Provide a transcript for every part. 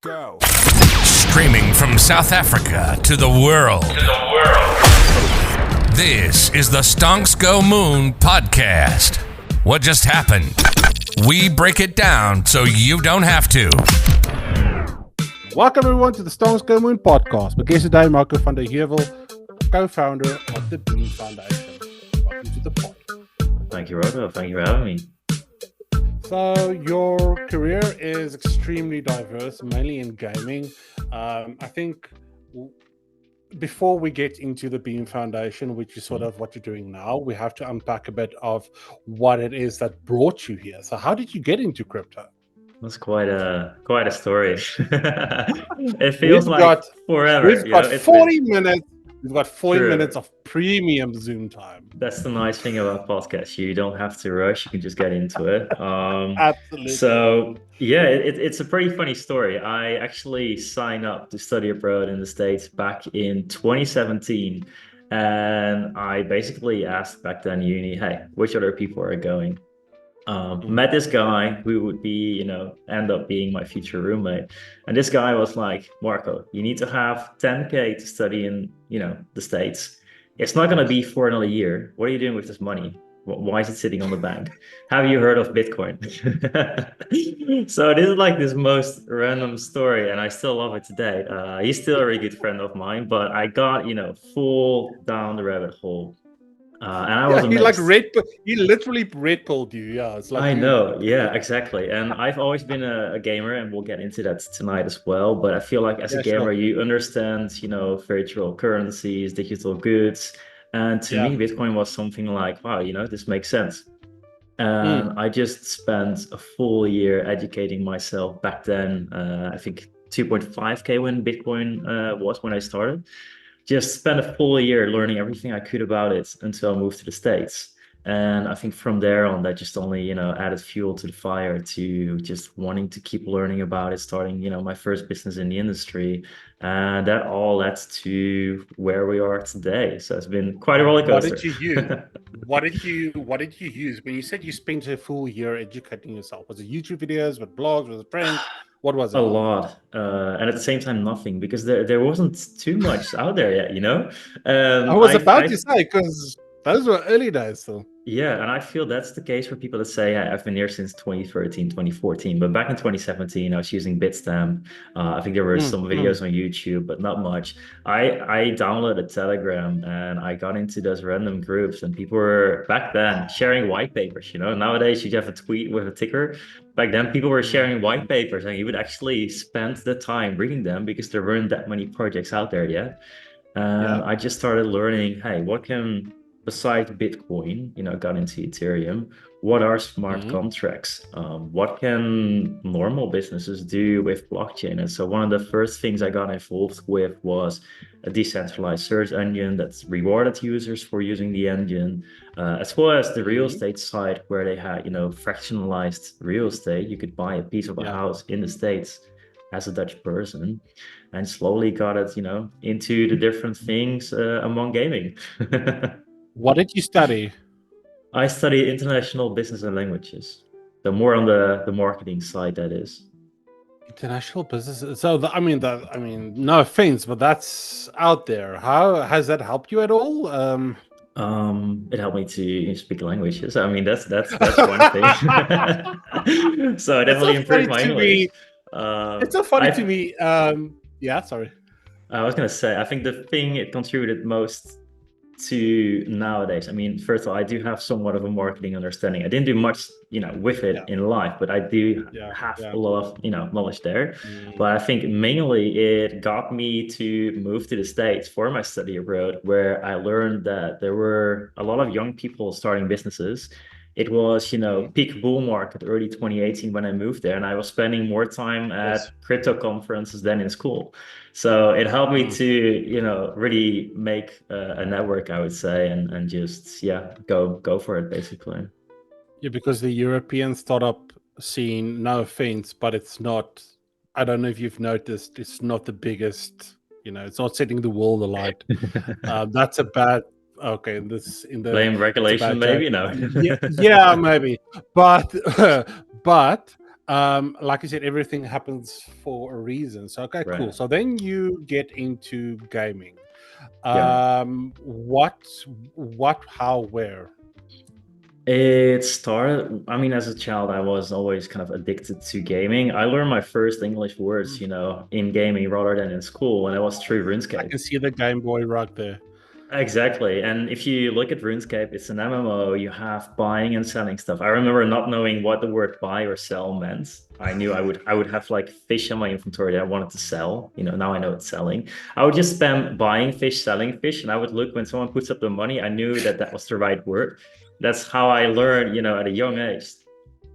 Go. Streaming from South Africa to the world. This is the Stonks Go Moon podcast. What just happened? We break it down so you don't have to. Welcome everyone to the Stonks Go Moon podcast. My guest today, Marco van der Heuvel, co-founder of the Bean Foundation. Welcome to the pod. Thank you, Rodo. Thank you for having me. So your career is extremely diverse, mainly in gaming. I think before we get into the Beam Foundation, which is sort of what you're doing now, we have to unpack a bit of what it is that brought you here. So how did you get into crypto? That's quite a story. It feels like forever. We've got 40 minutes. We've got 40 minutes of premium Zoom time. That's the nice thing about podcasts. You don't have to rush. You can just get into it. Absolutely. So, yeah, it's a pretty funny story. I actually signed up to study abroad in the States back in 2017. And I basically asked back then uni, hey, which other people are going? Met this guy who would be, end up being my future roommate. And this guy was like, Marco, you need to have 10K to study in, the States. It's not going to be for another year. What are you doing with this money? Why is it sitting on the bank? Have you heard of Bitcoin? So this is like this most random story, and I still love it today. He's still a really good friend of mine, but I got, full down the rabbit hole. And I was amazed. He literally red pilled you. Yeah, it's like I know. Yeah, exactly. And I've always been a gamer, and we'll get into that tonight as well. But I feel like as a gamer, you understand, virtual currencies, digital goods. And to me, Bitcoin was something like, wow, this makes sense. And I just spent a full year educating myself back then. I think 2.5K when Bitcoin was when I started. Just spent a full year learning everything I could about it until I moved to the States. And I think from there on, that just only, added fuel to the fire to just wanting to keep learning about it, starting, my first business in the industry. And that all led to where we are today. So it's been quite a roller coaster. What did you use? What did you use? When you said you spent a full year educating yourself, was it YouTube videos, with blogs, with friends? What was it? A lot, and at the same time, nothing, because there wasn't too much out there yet, I was about to say, because those were early days still. Yeah, and I feel that's the case for people that say, hey, I've been here since 2013, 2014. But back in 2017, I was using Bitstamp. I think there were some videos on YouTube, but not much. I downloaded Telegram and I got into those random groups, and people were back then sharing white papers. Nowadays you have a tweet with a ticker. Back then people were sharing white papers, and you would actually spend the time reading them because there weren't that many projects out there yet. And I just started learning, hey, what can... Besides Bitcoin, got into Ethereum, what are smart contracts? What can normal businesses do with blockchain? And so one of the first things I got involved with was a decentralized search engine that's rewarded users for using the engine, as well as the real estate side where they had, fractionalized real estate. You could buy a piece of a house in the States as a Dutch person, and slowly got it, into the different things among gaming. What did you study? I study international business and languages. So more on the marketing side, that is. International business. So no offense, but that's out there. How has that helped you at all? It helped me to speak languages. I mean, that's one thing. So I definitely improved my English. It's so funny to me. Yeah, sorry. I was gonna say, I think the thing it contributed most to nowadays, I mean, first of all, I do have somewhat of a marketing understanding. I didn't do much, with it in life, but I do have a lot of, knowledge there. But I think mainly it got me to move to the States for my study abroad, where I learned that there were a lot of young people starting businesses. It was, peak bull market, early 2018 when I moved there, and I was spending more time at crypto conferences than in school. So it helped me to, really make a network, I would say, and just, go for it, basically. Yeah, because the European startup scene, no offense, but it's not, I don't know if you've noticed, it's not the biggest, it's not setting the world alight. That's a bad... Okay, this in the blame regulation, maybe no. yeah, maybe, but like you said, everything happens for a reason. So okay, cool. Right. So then you get into gaming. Yeah. What, how, where? It started, I mean, as a child, I was always kind of addicted to gaming. I learned my first English words, Mm, in gaming rather than in school, and it was through I RuneScape. can see the Game Boy right there. Exactly. And if you look at RuneScape, it's an MMO. You have buying and selling stuff. I remember not knowing what the word buy or sell meant. I knew I would have like fish in my inventory that I wanted to sell. Now I know it's selling. I would just spam buying fish, selling fish, and I would look when someone puts up the money. I knew that that was the right word. That's how I learned, at a young age.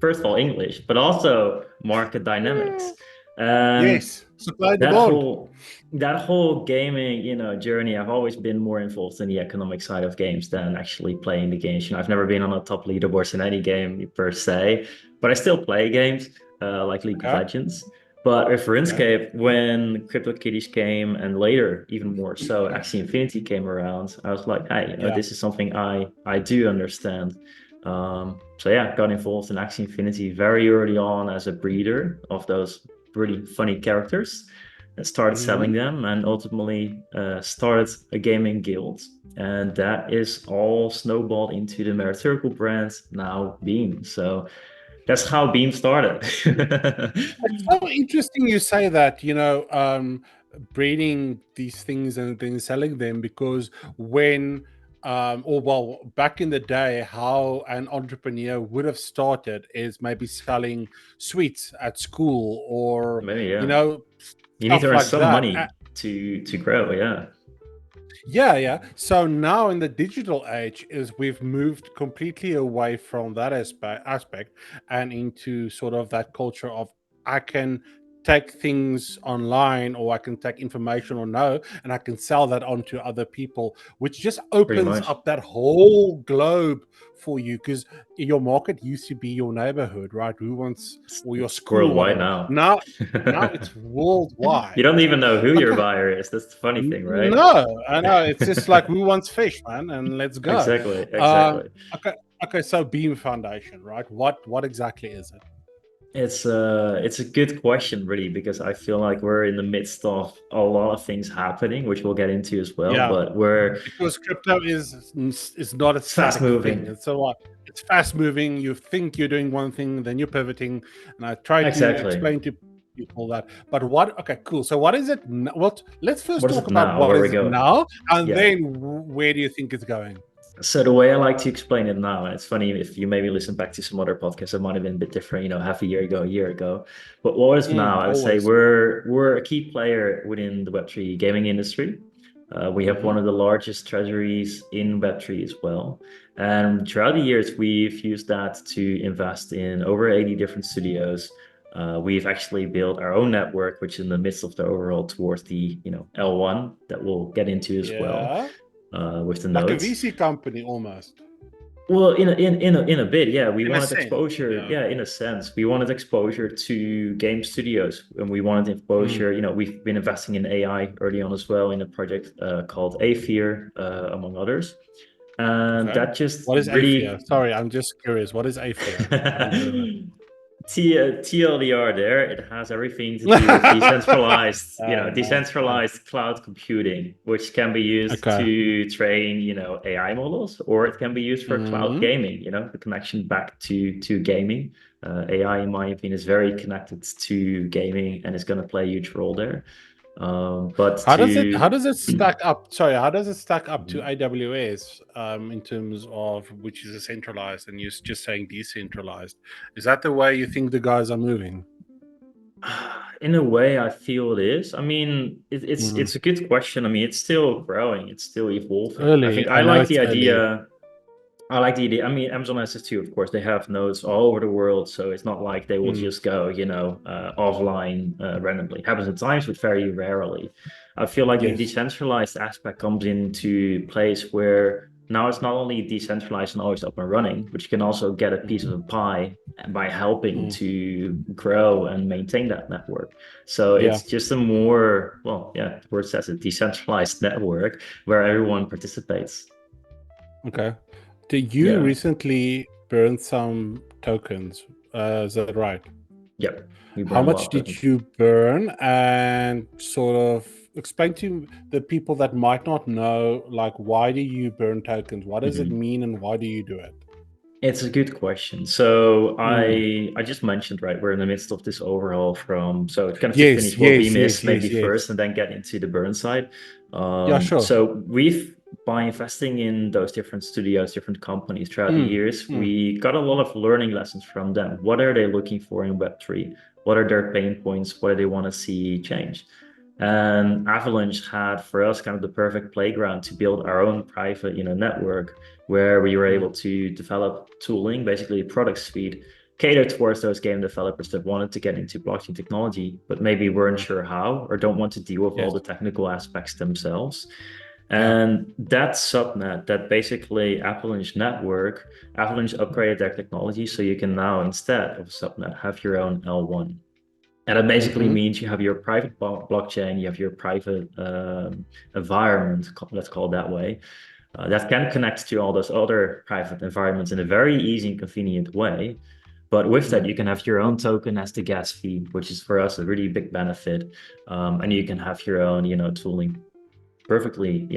First of all, English, but also market dynamics. And Yes, supply and that demand. whole that whole gaming journey, I've always been more involved in the economic side of games than actually playing the games. I've never been on a top leaderboards in any game per se, but I still play games like League of Okay, Legends. But with okay, RuneScape, when CryptoKitties came, and later even more so Axie Infinity came around, I was like, hey, yeah. this is something I do understand. So yeah, got involved in Axie Infinity very early on as a breeder of those really funny characters, and started selling Hmm. them, and ultimately started a gaming guild. And that is all snowballed into the meritocracy brand, now Beam. So that's how Beam started. It's so interesting you say that, breeding these things and then selling them, because when, or well, back in the day, how an entrepreneur would have started is maybe selling sweets at school, or, Maybe, you yeah. know, You need to stuff earn like some that. money to grow, yeah. Yeah, yeah. So now in the digital age, is we've moved completely away from that aspect and into sort of that culture of, I can take things online, or I can take information or know, and I can sell that on to other people, which just Pretty opens much. up that whole globe for you, because your market used to be your neighborhood, right? Who wants, or your It's school, worldwide whatever. now. Now it's You worldwide. don't So even know who your okay. buyer is. That's the funny thing, right? No, I know. It's just like, who wants fish, man? And let's go. Exactly, Um, exactly. okay, okay. So Beam Foundation, right? What exactly is it? It's a good question, really, because I feel like we're in the midst of a lot of things happening, which we'll get into as well. Yeah, But we're because crypto is not a it's fast static thing. moving. It's a lot. It's fast moving. You think you're doing one thing, then you're pivoting. And I try to Exactly. explain to people that. But what? Okay, cool. So what is it? What? Let's first What is talk it about now? what Where we is it go? now, and Yeah. then where do you think it's going? So the way I like to explain it now, and it's funny if you maybe listen back to some other podcasts, it might have been a bit different, half a year ago, a year ago. But what is now? I would say Always. we're a key player within the Web3 gaming industry. We have Hmm. one of the largest treasuries in Web3 as well. And throughout the years, we've used that to invest in over 80 different studios. We've actually built our own network, which is in the midst of the overall towards the L1 that we'll get into as well Yeah. with the Like a nodes. VC company almost, Well, in a bit, yeah. We in a wanted sense. exposure, Yeah. yeah, in a sense. We wanted exposure to game studios, and we wanted Mm. exposure. We've been investing in AI early on as well in a project called Aether, among others, and Okay. that just What is AFIA? really Sorry, I'm just curious. What is AFIA? I haven't heard of it. TLDR there. It has everything to do with Nice, nice. decentralized cloud computing, which can be used Okay. to train, AI models, or it can be used for cloud Hmm. gaming, the connection back to gaming. AI, in my opinion, is very connected to gaming and is going to play a huge role there. But How to does it stack up? Sorry, how does it stack up to Mhm. AWS, in terms of, which is a centralized, and you're just saying decentralized? Is that the way you think the guys are moving? In a way, I feel it is. I mean, Mm. it's a good question. I mean, it's still growing, it's still evolving. I Early. think I I know like it's the early. idea. I like the idea. I mean, Amazon has this too, of course. They have nodes all over the world, so it's not like they will Mm. just go, offline randomly. It happens at times, but very rarely. I feel like the Yes. decentralized aspect comes into place where now it's not only decentralized and always up and running, but you can also get a piece of Mhm. a pie by helping Mm. to grow and maintain that network. So Yeah. it's just a more, well, yeah, the word says it, decentralized network where everyone participates. Okay. Did you Yeah. recently burn some tokens? Is that right? Yep, we How burn a lot much of did tokens. you burn? And sort of explain to the people that might not know, like, why do you burn tokens? What does it Mhm. mean and why do you do it? It's a good question. So Mm. I just mentioned, right, we're in the midst of this overhaul from, so kind of to Yes, finish what yes, we yes, missed maybe yes, first yes. and then get into the burn side. Yeah, sure. So we've, by investing in those different studios, different companies throughout the Mm. years, Mm. we got a lot of learning lessons from them. What are they looking for in Web3? What are their pain points? What do they want to see change? And Avalanche had for us kind of the perfect playground to build our own private, network where we were able Mm. to develop tooling, basically a product suite catered towards those game developers that wanted to get into blockchain technology, but maybe weren't Mm. sure how or don't want to deal with all Yes. the technical aspects themselves. Yeah. And that subnet, that basically Avalanche network, Avalanche upgraded their technology so you can now, instead of a subnet, have your own L1. And that basically Mm-hmm. means you have your private blockchain, you have your private environment, let's call it that way, that can connect to all those other private environments in a very easy and convenient way. But with that, Mm. you can have your own token as the gas fee, which is for us a really big benefit. And you can have your own, tooling perfectly,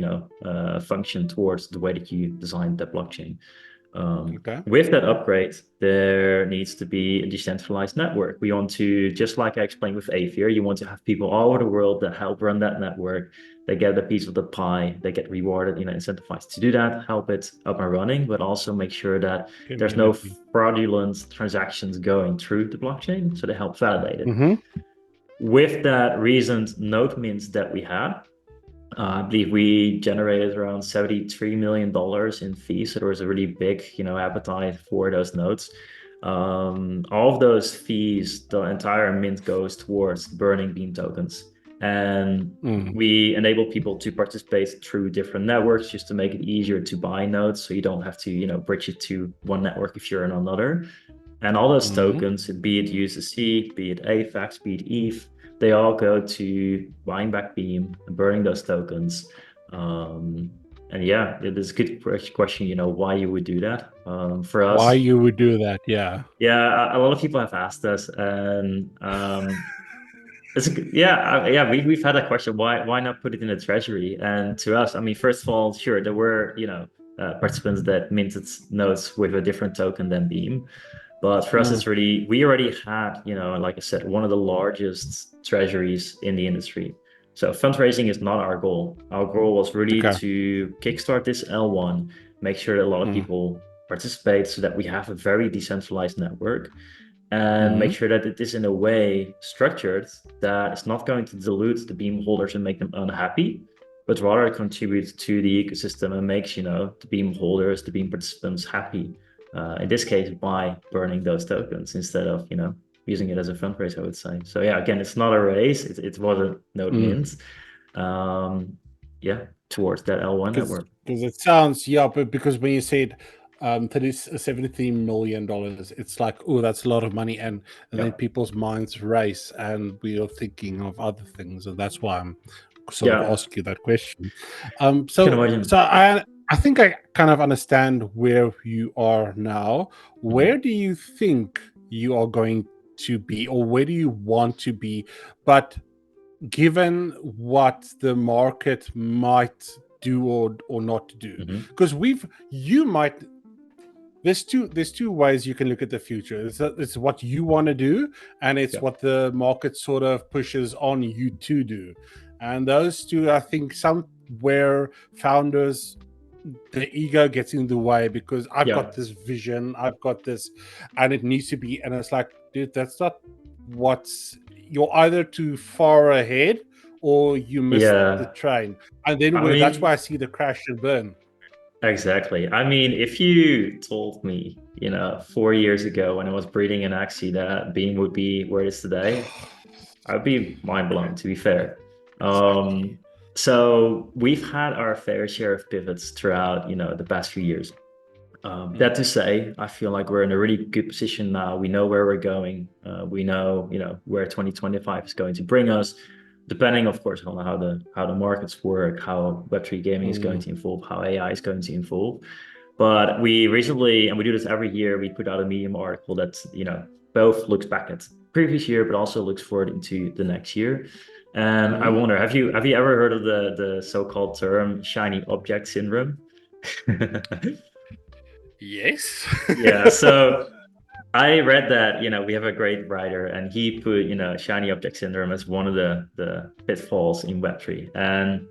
function towards the way that you designed the blockchain. Okay. With that upgrade, there needs to be a decentralized network. We want to, just like I explained with Aether, you want to have people all over the world that help run that network. They get a piece of the pie, they get rewarded, incentivized to do that, help it up and running, but also make sure that there's no Community. fraudulent transactions going through the blockchain. So they help validate it. Mm-hmm. With that recent node mints that we had, I believe we generated around $73 million in fees. So there was a really big, appetite for those nodes. All of those fees, the entire mint goes towards burning Beam tokens. And Mm. we enable people to participate through different networks just to make it easier to buy nodes. So you don't have to, bridge it to one network if you're in another. And all those Mm. tokens, be it USDC, be it AVAX, be it ETH, they all go to buying back Beam and burning those tokens. And yeah, it is a good question, why you would do that. For Why us, you would do that? Yeah. yeah, a lot of people have asked us, and yeah, we've had that question. Why not put it in a treasury? And to us, I mean, first of all, sure, there were participants that minted nodes with a different token than Beam. But for us, Mm. it's really, we already had, like I said, one of the largest treasuries in the industry. So fundraising is not our goal. Our goal was really Okay. to kickstart this L1, make sure that a lot of Mm. people participate so that we have a very decentralized network and make Mm. sure that it is in a way structured that it's not going to dilute the Beam holders and make them unhappy, but rather contribute to the ecosystem and makes, the Beam holders, the Beam participants happy. In this case, by burning those tokens instead of, using it as a fundraiser, I would say. So yeah, again, it's not a race. It was a node Mm. mint. Yeah, towards that L1 Because network. it sounds, yeah, but because when you said 73 million dollars, it's like, oh, that's a lot of money, and then Yeah. people's minds race, and we are thinking of other things, and that's why I'm sort of Yeah. asking you that question. Can So imagine. I think I kind of understand where you are now. Where Mhm. do you think you are going to be, or where do you want to be? But given what the market might do or not do, Mhm. because you might, there's two ways you can look at the future. It's what you want to do, and it's Yeah. what the market sort of pushes on you to do. And those two, I think, somewhere founders, the ego gets in the way, because I've Yeah. got this vision, I've got this, and it needs to be, and it's like, dude, that's not what's, you're either too far ahead or you missed the Yeah. train. And then I that's why I mean, see the crash and burn. exactly. I mean, if you told me, 4 years ago when I was breeding an Axie that Beam would be where it is today, I'd be mind blown, to be fair. Exactly. Um, so we've had our fair share of pivots throughout, the past few years. Mm. That to say, I feel like we're in a really good position now. We know where we're going. We know, where 2025 is going to bring us, depending, of course, on how the markets work, how Web3 gaming is going Mm. to evolve, how AI is going to evolve. But we recently, and we do this every year, we put out a Medium article that, both looks back at previous year, but also looks forward into the next year. And I wonder, have you ever heard of the so-called term shiny object syndrome? Yes. Yeah, so I read that, we have a great writer and he put, shiny object syndrome as one of the pitfalls in Web3. And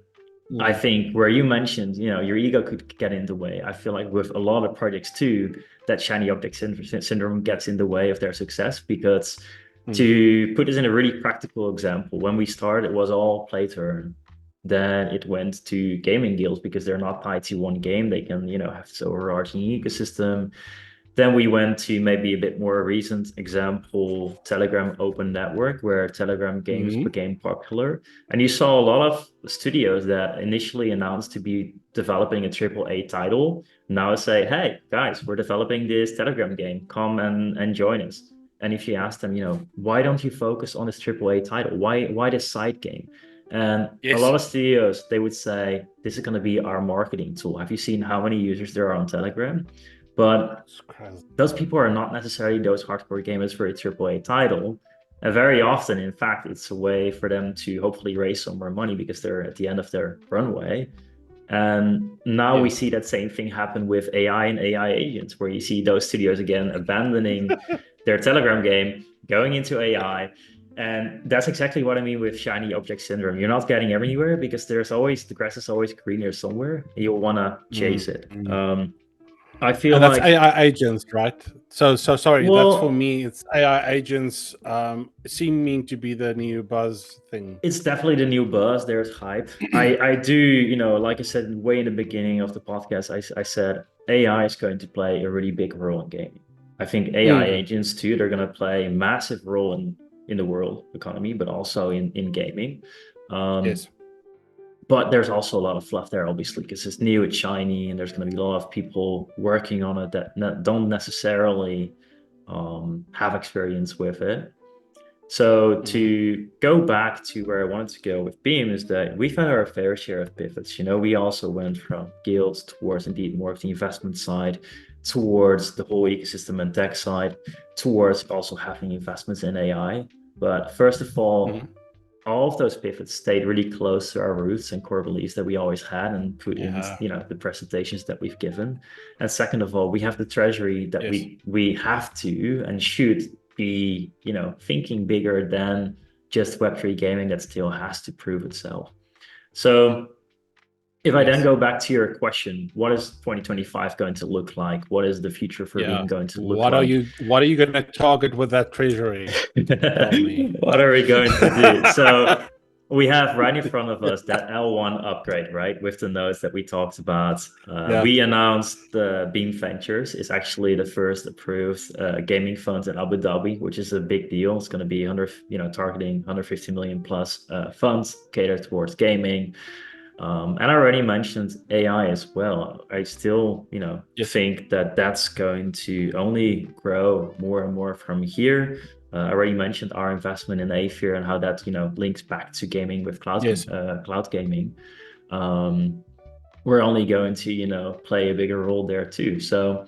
I think where you mentioned, your ego could get in the way. I feel like with a lot of projects too, that shiny object syndrome gets in the way of their success because to put this in a really practical example, when we started, it was all play to earn. Then it went to gaming guilds because they're not tied to one game. They can, have this overarching ecosystem. Then we went to maybe a bit more recent example, Telegram Open Network, where Telegram games became popular. And you saw a lot of studios that initially announced to be developing a AAA title now say, hey, guys, we're developing this Telegram game. Come and join us. And if you ask them, why don't you focus on this AAA title? Why this side game? And a lot of studios, they would say, this is going to be our marketing tool. Have you seen how many users there are on Telegram? But those people are not necessarily those hardcore gamers for a AAA title. And very often, in fact, it's a way for them to hopefully raise some more money because they're at the end of their runway. And now we see that same thing happen with AI and AI agents, where you see those studios again abandoning their Telegram game, going into AI. And that's exactly what I mean with shiny object syndrome. You're not getting everywhere because the grass is always greener somewhere. And you'll want to chase it. I feel and that's like AI agents, right? So sorry. well, That's for me. It's AI agents seeming to be the new buzz thing. it's definitely the new buzz. There's hype. I do, like I said way in the beginning of the podcast, I said AI is going to play a really big role in gaming. I think AI agents too, they're going to play a massive role in the world economy, but also in gaming. Yes. But there's also a lot of fluff there, obviously, because it's new, it's shiny, and there's going to be a lot of people working on it that don't necessarily have experience with it. So to go back to where I wanted to go with Beam is that we've had our fair share of pivots. We also went from guilds towards indeed more of the investment side, towards the whole ecosystem and tech side, towards also having investments in AI. But first of all of those pivots stayed really close to our roots and core beliefs that we always had and put in, the presentations that we've given. And second of all, we have the treasury that we have to and should be, thinking bigger than just Web3 gaming that still has to prove itself. So if I then go back to your question, what is 2025 going to look like? What is the future for Beam going to look like? What are you going to target with that treasury? Tell me. What are we going to do? So we have right in front of us that L1 upgrade, right? With the nodes that we talked about. We announced the Beam Ventures is actually the first approved gaming fund in Abu Dhabi, which is a big deal. It's going to be targeting 150 million plus funds catered towards gaming. And I already mentioned AI as well. I still, think that that's going to only grow more and more from here. I already mentioned our investment in Aether and how that, links back to gaming with cloud gaming. We're only going to, play a bigger role there too. So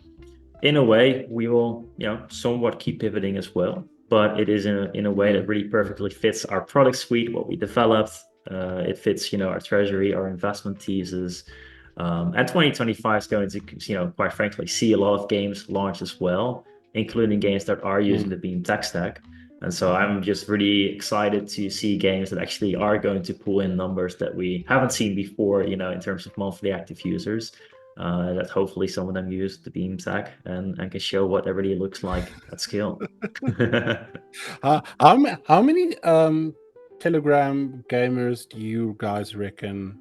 in a way, we will, somewhat keep pivoting as well. But it is in a way that really perfectly fits our product suite, what we developed. It fits, our treasury, our investment thesis. And 2025 is going to, quite frankly, see a lot of games launch as well, including games that are using the Beam tech stack. And so I'm just really excited to see games that actually are going to pull in numbers that we haven't seen before, in terms of monthly active users. That hopefully some of them use the Beam tech and can show what it really looks like at scale. How many Telegram gamers do you guys reckon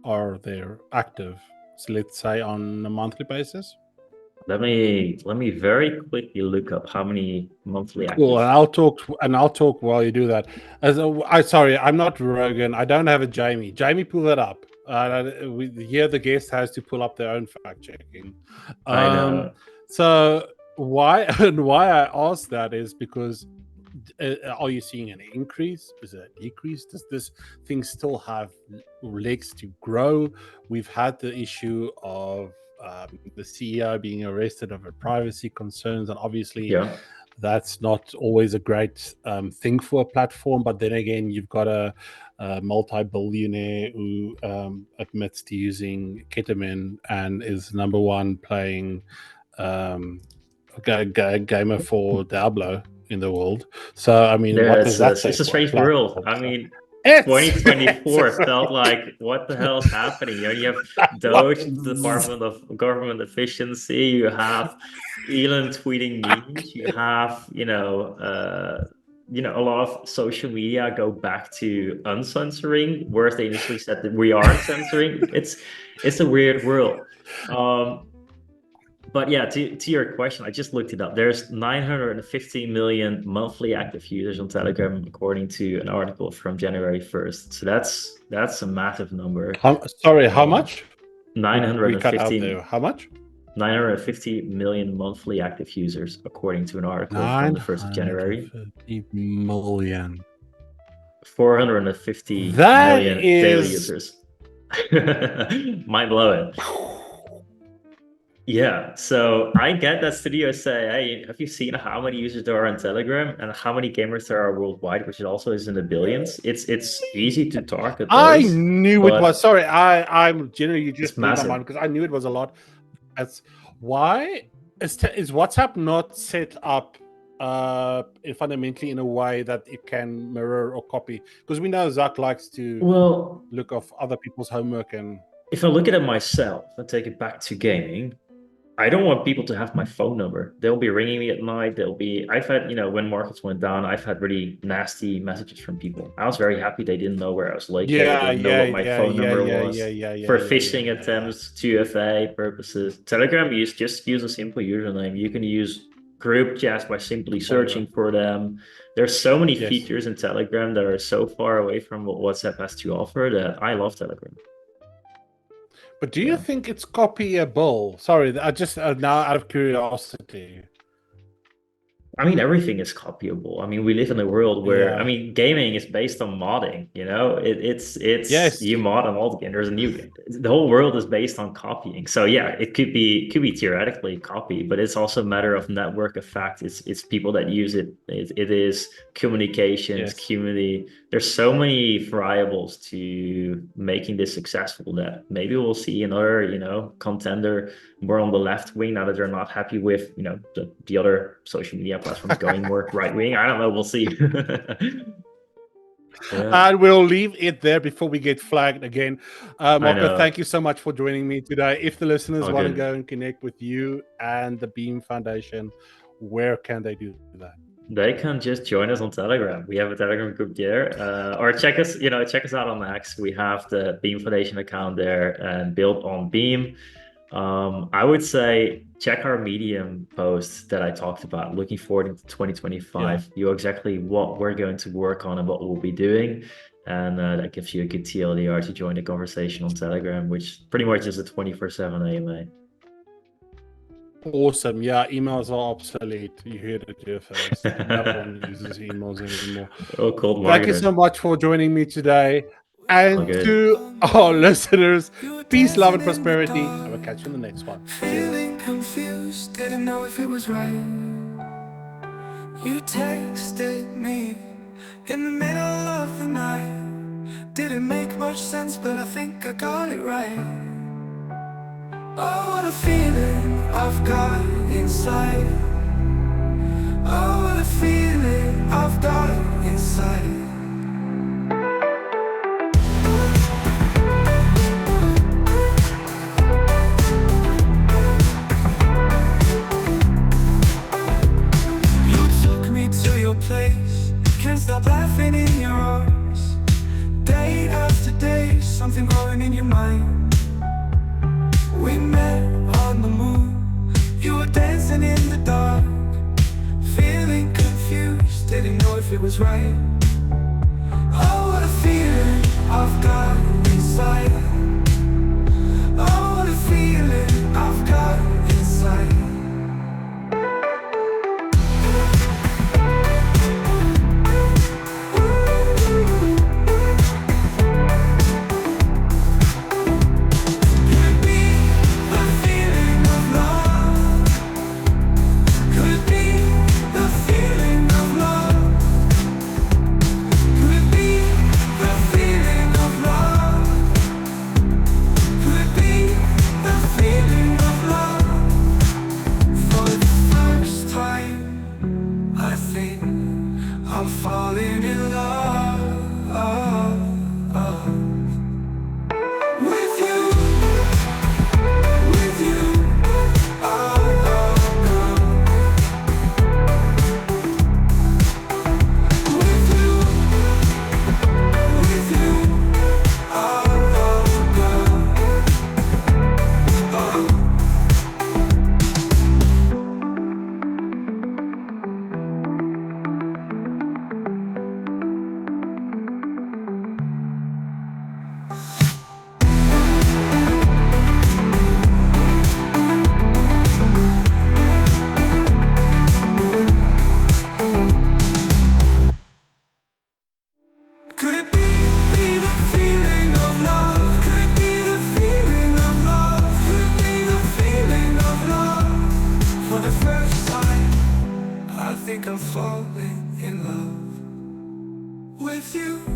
are there active? So let's say on a monthly basis. Let me very quickly look up how many monthly active. Cool, and I'll talk while you do that. Sorry, I'm not Rogan. I don't have a Jamie. Jamie, pull that up. Here the guest has to pull up their own fact checking. I know. So why I asked that is because are you seeing an increase? Is it a decrease? Does this thing still have legs to grow? We've had the issue of the CEO being arrested over privacy concerns, and obviously that's not always a great thing for a platform. But then again, you've got a multi-billionaire who admits to using ketamine and is number one playing gamer for Diablo in the world. So I mean, what does that say It's a for a strange world. platform? I So mean, it's 2024 felt like what the hell is happening? You have what Doge, Department of Government Efficiency. You have Elon tweeting memes. You have a lot of social media go back to uncensoring, whereas they initially said that we aren't censoring. It's a weird world. Um, but yeah, to your question, I just looked it up. There's 950 million monthly active users on Telegram, according to an article from January 1st. So that's a massive number. sorry, how Um, much? We cut out 950 there. How much? 950 million monthly active users, according to an article from the 1st of January. 950 million. 450 That million daily is users. Mind blowing. Yeah, so I get that studios say, hey, have you seen how many users there are on Telegram and how many gamers there are worldwide, which also is in the billions? It's easy to target I those, knew it was. but Sorry, I'm generally, you it's just blew my mind massive. because I knew it was a lot. That's why is WhatsApp not set up fundamentally in a way that it can mirror or copy? Because we know Zuck likes to Well, look off other people's homework and if I look at it myself and take it back to gaming, I don't want people to have my phone number. They'll be ringing me at night. I've had, when markets went down, I've had really nasty messages from people. I was very happy they didn't know where I was located. They yeah, didn't know yeah, what my yeah, phone yeah, number yeah, yeah, was yeah, yeah, for yeah, yeah, phishing yeah, yeah. attempts, 2FA purposes. Telegram, just use a simple username. You can use group chats by simply searching for them. There's so many Yes. features in Telegram that are so far away from what WhatsApp has to offer that I love Telegram. But do you Yeah. think it's copyable? Sorry, I just now out of curiosity. I mean, everything is copyable. I mean, we live in a world where, I Yeah. mean, gaming is based on modding, it's Yes. you mod an old game, there's a new game. The whole world is based on copying. So yeah, it could be theoretically copied, but it's also a matter of network effect. It's people that use it. It is communications, Yes. community. There's so many variables to making this successful that maybe we'll see another, contender more on the left wing now that they're not happy with the other social media platforms going more right wing. I don't know, we'll see. Yeah, And we'll leave it there before we get flagged again. I Marco, know. thank you so much for joining me today. If the listeners All want to good. go and connect with you and the Beam Foundation, where can they do that? They can just join us on Telegram. We have a Telegram group there, or check us out on X. We have the Beam Foundation account there and built on Beam. I would say check our Medium post that I talked about. Looking forward into 2025, Yeah. you know exactly what we're going to work on and what we'll be doing, and that gives you a good TLDR to join the conversation on Telegram, which pretty much is a 24/7 AMA. Awesome. Yeah, emails are obsolete. You heard it here first. No one uses emails anymore. Oh, cold Thank you so marketer. much for joining me today. All And good. to our listeners, peace, love, and prosperity. I will catch you in the next one. Feeling confused, didn't know if it was right. You texted me in the middle of the night. Didn't make much sense, but I think I got it right. Oh, what a feeling I've got inside. Oh, what a feeling I've got inside. To your place, can't stop laughing in your arms. Day after day, something growing in your mind. We met on the moon, you were dancing in the dark. Feeling confused, didn't know if it was right. Oh, what a feeling I've got inside. Oh, what a feeling I've got inside. The with you.